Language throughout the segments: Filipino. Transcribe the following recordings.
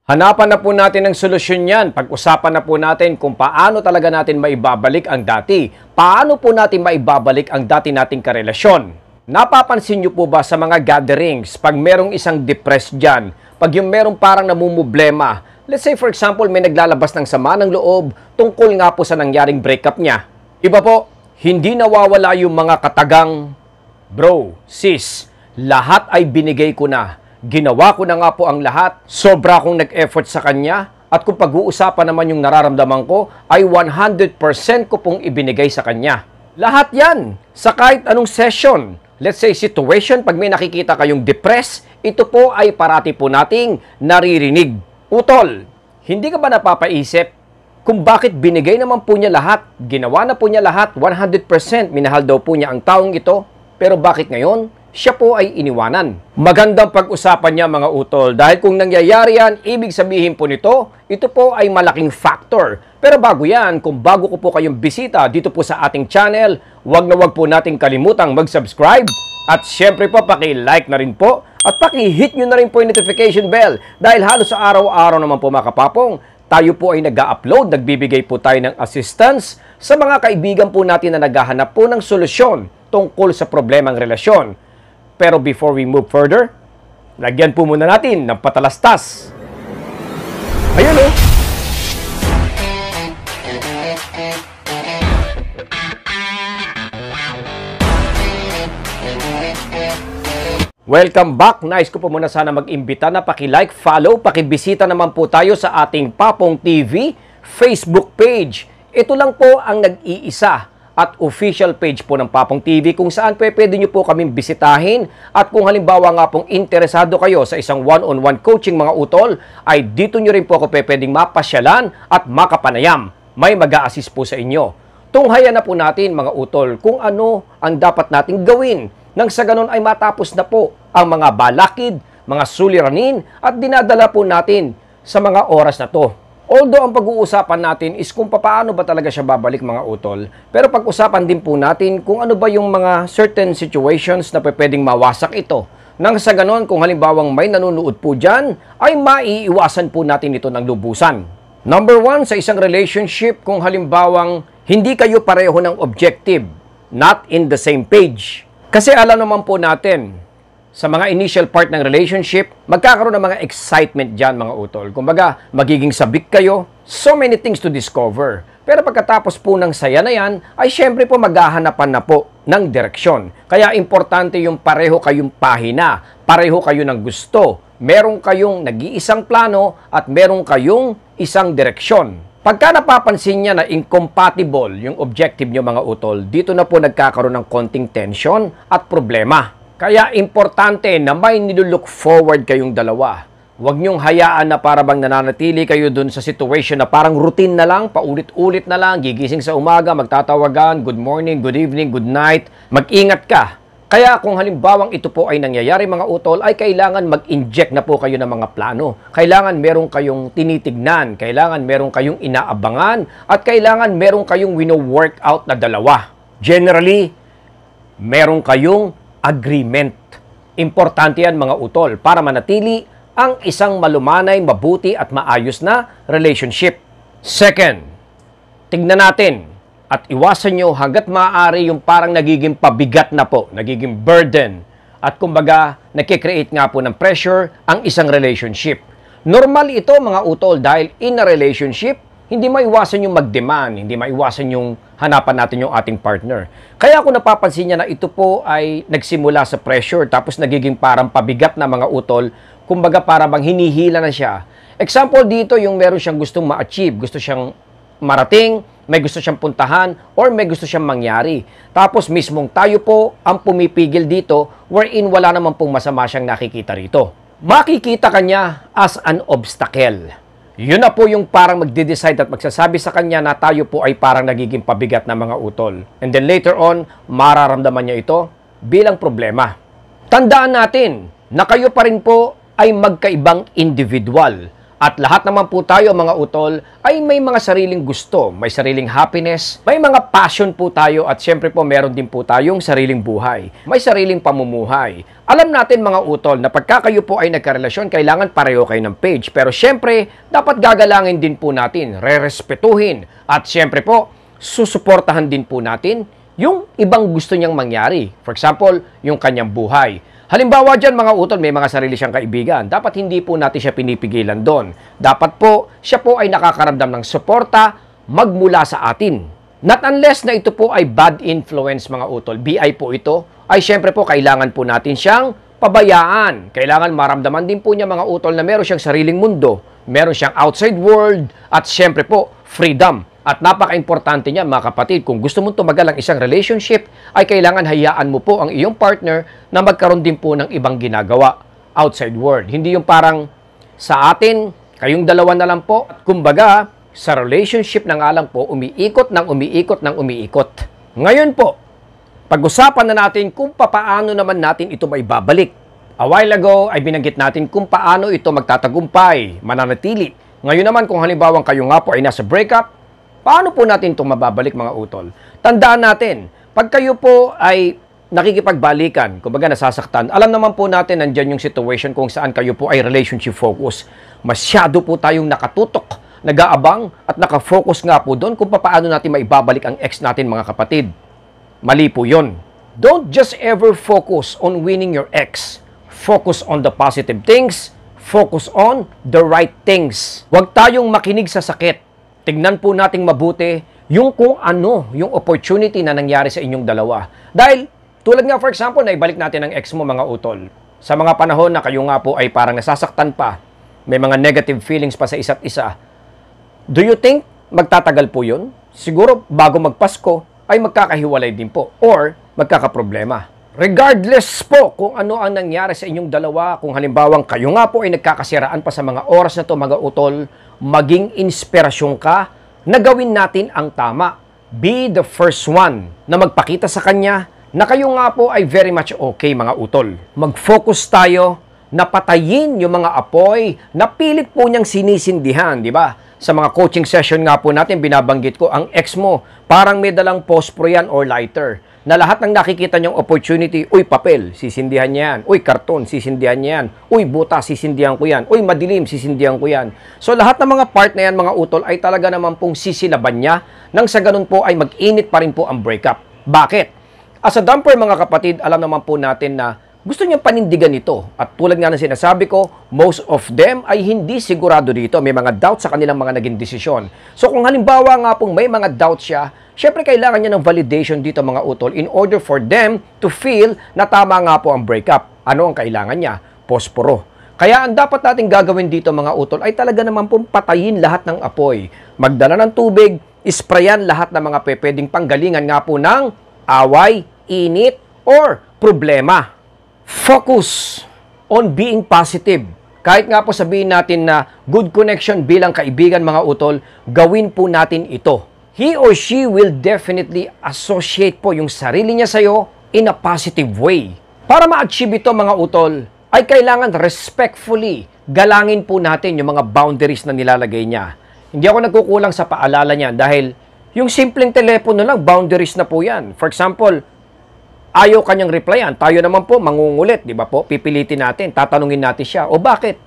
Hanapan na po natin ng solusyon yan. Pag-usapan na po natin kung paano talaga natin maibabalik ang dati. Paano po natin maibabalik ang dati nating karelasyon. Napapansin nyo po ba sa mga gatherings, pag merong isang depressed dyan, pag yung merong parang namumblema, let's say for example, may naglalabas ng sama ng loob tungkol nga po sa nangyaring breakup niya. Iba po, hindi nawawala yung mga katagang, bro, sis, lahat ay binigay ko na. Ginawa ko na nga po ang lahat. Sobra akong nag-effort sa kanya. At kung pag-uusapan naman yung nararamdaman ko, ay 100% ko pong ibinigay sa kanya. Lahat yan, sa kahit anong session. Let's say situation, pag may nakikita kayong depressed, ito po ay parati po nating naririnig. Utol, hindi ka ba napapaisip kung bakit binigay naman po niya lahat? Ginawa na po niya lahat, 100%. Minahal daw po niya ang taong ito. Pero bakit ngayon? Siya po ay iniwanan. Magandang pag-usapan niya mga utol dahil kung nangyayari yan, ibig sabihin po nito, ito po ay malaking factor. Pero bago yan, kung bago ko po kayong bisita dito po sa ating channel, wag na wag po nating kalimutang mag-subscribe at syempre po paki-like na rin po at paki-hit nyo na rin po yung notification bell dahil halos sa araw-araw naman po mga kapapong, tayo po ay nag-upload, nagbibigay po tayo ng assistance sa mga kaibigan po natin na naghahanap po ng solusyon tungkol sa problemang relasyon. Pero before we move further, lagyan po muna natin ng patalastas. Ayun oh! Welcome back! Nice ko po muna sana mag-imbita na paki-like, follow, paki-bisita naman po tayo sa ating Papong TV Facebook page. Ito lang po ang nag-iisa at official page po ng Papong TV kung saan pwede nyo po kaming bisitahin at kung halimbawa nga pong interesado kayo sa isang one-on-one coaching mga utol, ay dito nyo rin po ako pwedeng mapasyalan at makapanayam. May mag-a-assist po sa inyo. Tunghayan na po natin mga utol kung ano ang dapat nating gawin nang sa ganon ay matapos na po ang mga balakid, mga suliranin at dinadala po natin sa mga oras na to. Although ang pag-uusapan natin is kung paano ba talaga siya babalik mga utol, pero pag-usapan din po natin kung ano ba yung mga certain situations na pwedeng mawasak ito. Nang sa ganon, kung halimbawang may nanonood po dyan, ay maiiwasan po natin ito ng lubusan. Number 1, sa isang relationship, kung halimbawang hindi kayo pareho ng objective, not in the same page. Kasi alam naman po natin, sa mga initial part ng relationship, magkakaroon ng mga excitement dyan mga utol. Kumbaga, magiging sabik kayo, so many things to discover. Pero pagkatapos po ng saya na yan, ay syempre po maghahanapan na po ng direksyon. Kaya importante yung pareho kayong pahina, pareho kayo ng gusto, meron kayong nag-iisang plano at meron kayong isang direksyon. Pagka napapansin niya na incompatible yung objective nyo mga utol, dito na po nagkakaroon ng konting tension at problema. Kaya importante na may nilulook forward kayong dalawa. Huwag niyong hayaan na para bang nananatili kayo dun sa situation na parang routine na lang, paulit-ulit na lang, gigising sa umaga, magtatawagan, good morning, good evening, good night. Mag-ingat ka. Kaya kung halimbawang ito po ay nangyayari mga utol, ay kailangan mag-inject na po kayo ng mga plano. Kailangan meron kayong tinitignan, kailangan meron kayong inaabangan, at kailangan meron kayong wino-workout na dalawa. Generally, meron kayong agreement. Importante yan mga utol para manatili ang isang malumanay, mabuti at maayos na relationship. Second, tignan natin at iwasan nyo hanggat maaari yung parang nagiging pabigat na po, nagiging burden at kumbaga nakikreate nga po ng pressure ang isang relationship. Normal ito mga utol dahil in a relationship, hindi maiwasan yung mag-demand, hindi maiwasan yung hanapan natin yung ating partner. Kaya kung napapansin niya na ito po ay nagsimula sa pressure tapos nagiging parang pabigat na mga utol, kumbaga para bang hinihila na siya. Example dito yung meron siyang gustong ma-achieve, gusto siyang marating, may gusto siyang puntahan, or may gusto siyang mangyari. Tapos mismong tayo po ang pumipigil dito wherein wala naman pong masama siyang nakikita rito. Makikita kanya as an obstacle. Yun na po yung parang magde-decide at magsasabi sa kanya na tayo po ay parang nagiging pabigat na mga utol. And then later on, mararamdaman niya ito bilang problema. Tandaan natin na kayo pa rin po ay magkaibang individual. At lahat naman po tayo mga utol ay may mga sariling gusto, may sariling happiness, may mga passion po tayo at syempre po meron din po tayong sariling buhay, may sariling pamumuhay. Alam natin mga utol na pagka kayo po ay nagkarelasyon, kailangan pareho kayo ng page. Pero syempre, dapat gagalangin din po natin, rerespetuhin at syempre po, susuportahan din po natin yung ibang gusto niyang mangyari. For example, yung kanyang buhay. Halimbawa dyan mga utol, may mga sarili siyang kaibigan. Dapat hindi po natin siya pinipigilan doon. Dapat po, siya po ay nakakaramdam ng suporta magmula sa atin. Not unless na ito po ay bad influence mga utol. BI po ito, ay syempre po kailangan po natin siyang pabayaan. Kailangan maramdaman din po niya mga utol na meron siyang sariling mundo, meron siyang outside world, at syempre po, freedom. At napaka-importante niya mga kapatid, kung gusto mong tumagal ang isang relationship, ay kailangan hayaan mo po ang iyong partner na magkaroon din po ng ibang ginagawa outside world. Hindi yung parang sa atin, kayong dalawa na lang po. At kumbaga, sa relationship na nga lang po, umiikot ng umiikot ng umiikot. Ngayon po, pag-usapan na natin kung paano naman natin ito may babalik. A while ago ay binanggit natin kung paano ito magtatagumpay, mananatili. Ngayon naman kung halimbawa kayo nga po ay nasa breakup, paano po natin itong mababalik mga utol? Tandaan natin, pag kayo po ay nakikipagbalikan, kumbaga nasasaktan, alam naman po natin nandyan yung situation kung saan kayo po ay relationship focus. Masyado po tayong nakatutok, nag-aabang at nakafocus nga po doon kung paano natin maibabalik ang ex natin mga kapatid. Mali po yun. Don't just ever focus on winning your ex. Focus on the positive things. Focus on the right things. Huwag tayong makinig sa sakit. Tignan po nating mabuti yung kung ano yung opportunity na nangyari sa inyong dalawa. Dahil, tulad nga for example, na ibalik natin ang ex mo mga utol. Sa mga panahon na kayo nga po ay parang nasasaktan pa, may mga negative feelings pa sa isa't isa, do you think magtatagal po yun? Siguro bago magpasko ay magkakahiwalay din po or magkakaproblema. Regardless po kung ano ang nangyari sa inyong dalawa, kung halimbawang kayo nga po ay nagkakasiraan pa sa mga oras na to mga utol, maging inspirasyon ka na gawin natin ang tama. Be the first one na magpakita sa kanya na kayo nga po ay very much okay mga utol. Mag-focus tayo na patayin yung mga apoy na pilit po niyang sinisindihan, di ba? Sa mga coaching session nga po natin, binabanggit ko, ang ex mo, parang may dalang pospro yan or lighter. Na lahat ng nakikita niyong opportunity, uy, papel, sisindihan niya yan. Uy, karton, sisindihan niya yan. Uy, buta, sisindihan ko yan. Uy, madilim, sisindihan ko yan. So, lahat ng mga part na yan, mga utol, ay talaga naman pong sisilaban niya nang sa ganun po ay mag-init pa rin po ang breakup. Bakit? As a dumper, mga kapatid, alam naman po natin na gusto niyang panindigan ito. At tulad nga ng sinasabi ko, most of them ay hindi sigurado dito. May mga doubts sa kanilang mga naging desisyon. So, kung halimbawa nga pong may mga doubts siya, syempre, kailangan niya ng validation dito mga utol in order for them to feel na tama nga po ang breakup. Ano ang kailangan niya? Posporo. Kaya ang dapat natin gagawin dito mga utol ay talaga naman pong patayin lahat ng apoy. Magdala ng tubig, isprayan lahat ng mga pwedeng panggalingan nga po ng away, init, or problema. Focus on being positive. Kahit nga po sabihin natin na good connection bilang kaibigan mga utol, gawin po natin ito. He or she will definitely associate po yung sarili niya sa'yo in a positive way. Para ma-achieve ito mga utol, ay kailangan respectfully galangin po natin yung mga boundaries na nilalagay niya. Hindi ako nagkukulang sa paalala niya dahil yung simpleng telepono lang, boundaries na po yan. For example, ayaw kanyang replyan, tayo naman po mangungulit, di ba po? Pipilitin natin, tatanungin natin siya, o bakit?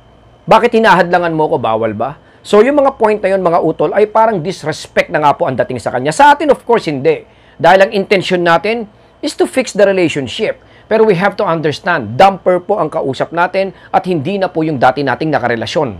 Bakit hinahadlangan mo ko? Bawal ba? So, yung mga point na yun, mga utol, ay parang disrespect na nga po ang dating sa kanya. Sa atin, of course, hindi. Dahil ang intention natin is to fix the relationship. Pero we have to understand, dumper po ang kausap natin at hindi na po yung dati nating nakarelasyon.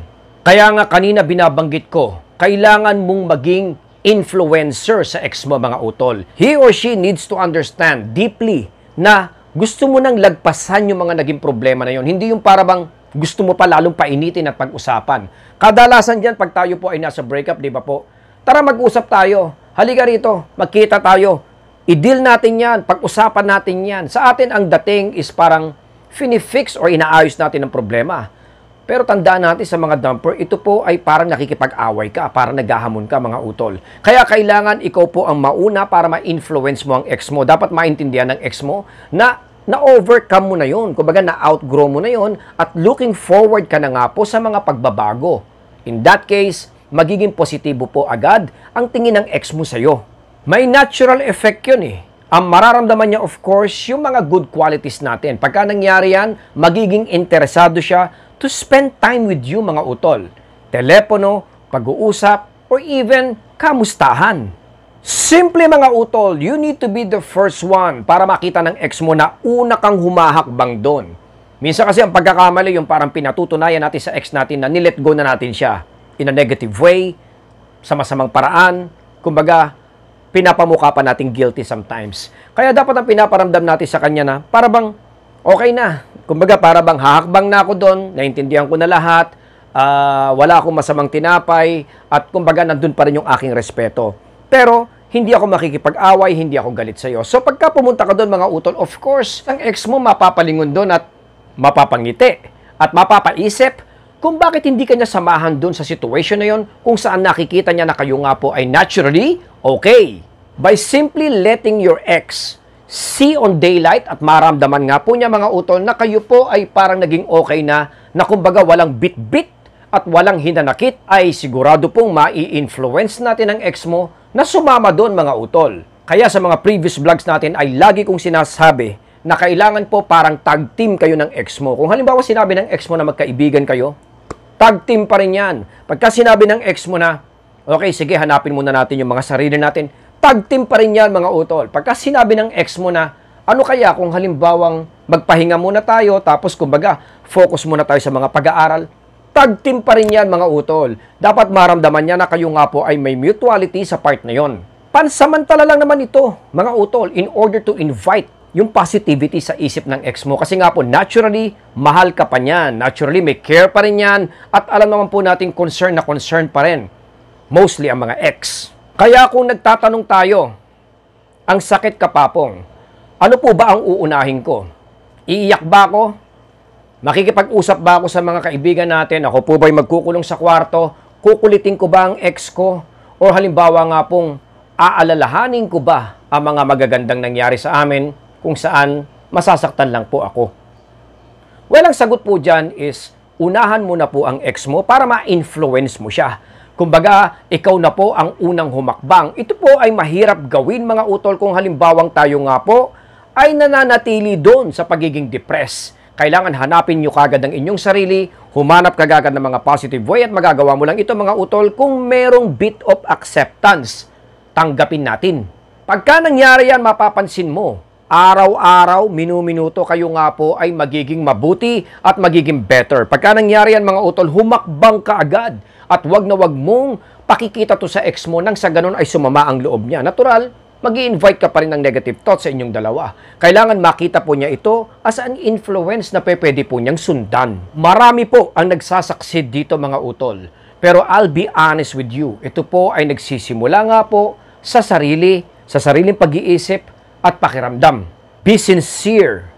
Kaya nga kanina binabanggit ko, kailangan mong maging influencer sa ex mo, mga utol. He or she needs to understand deeply na gusto mo nang lagpasan yung mga naging problema na yun. Hindi yung para bang gusto mo pa lalong painitin at pag-usapan. Kadalasan dyan, pag tayo po ay nasa breakup, di ba po? Tara mag-usap tayo. Halika rito, magkita tayo. I-deal natin yan, pag-usapan natin yan. Sa atin, ang dating is parang finifix or inaayos natin ang problema. Pero tandaan natin sa mga dumper, ito po ay parang nakikipag-away ka, parang naghahamon ka mga utol. Kaya kailangan ikaw po ang mauna para ma-influence mo ang ex mo. Dapat maintindihan ng ex mo na na-overcome mo na yun. Kumbaga na-outgrow mo na yun at looking forward ka na nga po sa mga pagbabago. In that case, magiging positibo po agad ang tingin ng ex mo sa'yo. May natural effect yun eh. Ang mararamdaman niya of course, yung mga good qualities natin. Pagka nangyari yan, magiging interesado siya to spend time with you mga utol. Telepono, pag-uusap, or even kamustahan. Simple mga utol, you need to be the first one para makita ng ex mo na una kang humahakbang doon. Minsan kasi ang pagkakamali yung parang pinatutunayan natin sa ex natin na nilet go na natin siya in a negative way, sa masamang paraan, kumbaga, pinapamukha pa natin guilty sometimes. Kaya dapat ang pinaparamdam natin sa kanya na, para bang, okay na. Kumbaga, para bang hahakbang na ako doon, naintindihan ko na lahat, wala akong masamang tinapay, at kumbaga, nandun pa rin yung aking respeto. Pero, hindi ako makikipag-away, hindi ako galit sa'yo. So, pagka pumunta ka doon, mga utol, of course, ang ex mo mapapalingon doon at mapapangiti at mapapaisip kung bakit hindi ka niya samahan doon sa situation na yon kung saan nakikita niya na kayo nga po ay naturally okay. By simply letting your ex see on daylight at maramdaman nga po niya mga utol na kayo po ay parang naging okay na kumbaga walang bit-bit at walang hinanakit ay sigurado pong mai-influence natin ang ex mo na sumama doon mga utol. Kaya sa mga previous vlogs natin ay lagi kong sinasabi na kailangan po parang tag team kayo ng ex mo. Kung halimbawa sinabi ng ex mo na magkaibigan kayo, tag team pa rin yan. Pagka sinabi ng ex mo na, okay, sige, hanapin muna natin yung mga sarili natin, tag team pa rin yan mga utol. Pagka sinabi ng ex mo na, ano kaya kung halimbawang magpahinga muna tayo, tapos kumbaga, focus muna tayo sa mga pag-aaral, tag team pa rin yan mga utol. Dapat maramdaman niya na kayo nga po ay may mutuality sa part na yon. Pansamantala lang naman ito, mga utol, in order to invite yung positivity sa isip ng ex mo. Kasi nga po, naturally, mahal ka pa niyan. Naturally, may care pa rin yan. At alam naman po natin, concern na concern pa rin. Mostly ang mga ex. Kaya kung nagtatanong tayo, ang sakit kapapong, ano po ba ang uunahin ko? Iiyak ba ako? Makikipag-usap ba ako sa mga kaibigan natin? Ako po ba'y magkukulong sa kwarto? Kukulitin ko ba ang ex ko? O halimbawa nga pong, aalalahanin ko ba ang mga magagandang nangyari sa amin kung saan masasaktan lang po ako? Well, ang sagot po dyan is, unahan mo na po ang ex mo para ma-influence mo siya. Kumbaga, ikaw na po ang unang humakbang. Ito po ay mahirap gawin mga utol kung halimbawang tayo nga po ay nananatili doon sa pagiging depressed. Kailangan hanapin nyo kagad ang inyong sarili, humanap kagad ng mga positive way at magagawa mo lang ito mga utol kung merong bit of acceptance. Tanggapin natin. Pagka nangyari yan, mapapansin mo, araw-araw, minu-minuto kayo nga po ay magiging mabuti at magiging better. Pagka nangyari yan mga utol, humakbang ka agad at wag na wag mong pakikita to sa ex mo nang sa ganun ay sumama ang loob niya. Natural, mag-i-invite ka pa rin ng negative thoughts sa inyong dalawa. Kailangan makita po niya ito as an influence na pwede po niyang sundan. Marami po ang nagsasucceed dito mga utol. Pero I'll be honest with you, ito po ay nagsisimula nga po sa sariling pag-iisip at pakiramdam. Be sincere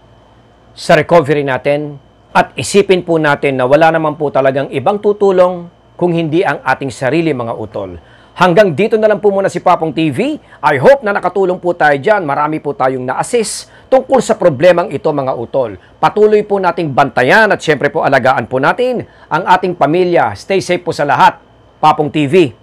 sa recovery natin at isipin po natin na wala naman po talagang ibang tutulong kung hindi ang ating sarili mga utol. Hanggang dito na lang po muna si Papong TV. I hope na nakatulong po tayo dyan. Marami po tayong na-assist tungkol sa problemang ito mga utol. Patuloy po nating bantayan at syempre po alagaan po natin ang ating pamilya. Stay safe po sa lahat. Papong TV.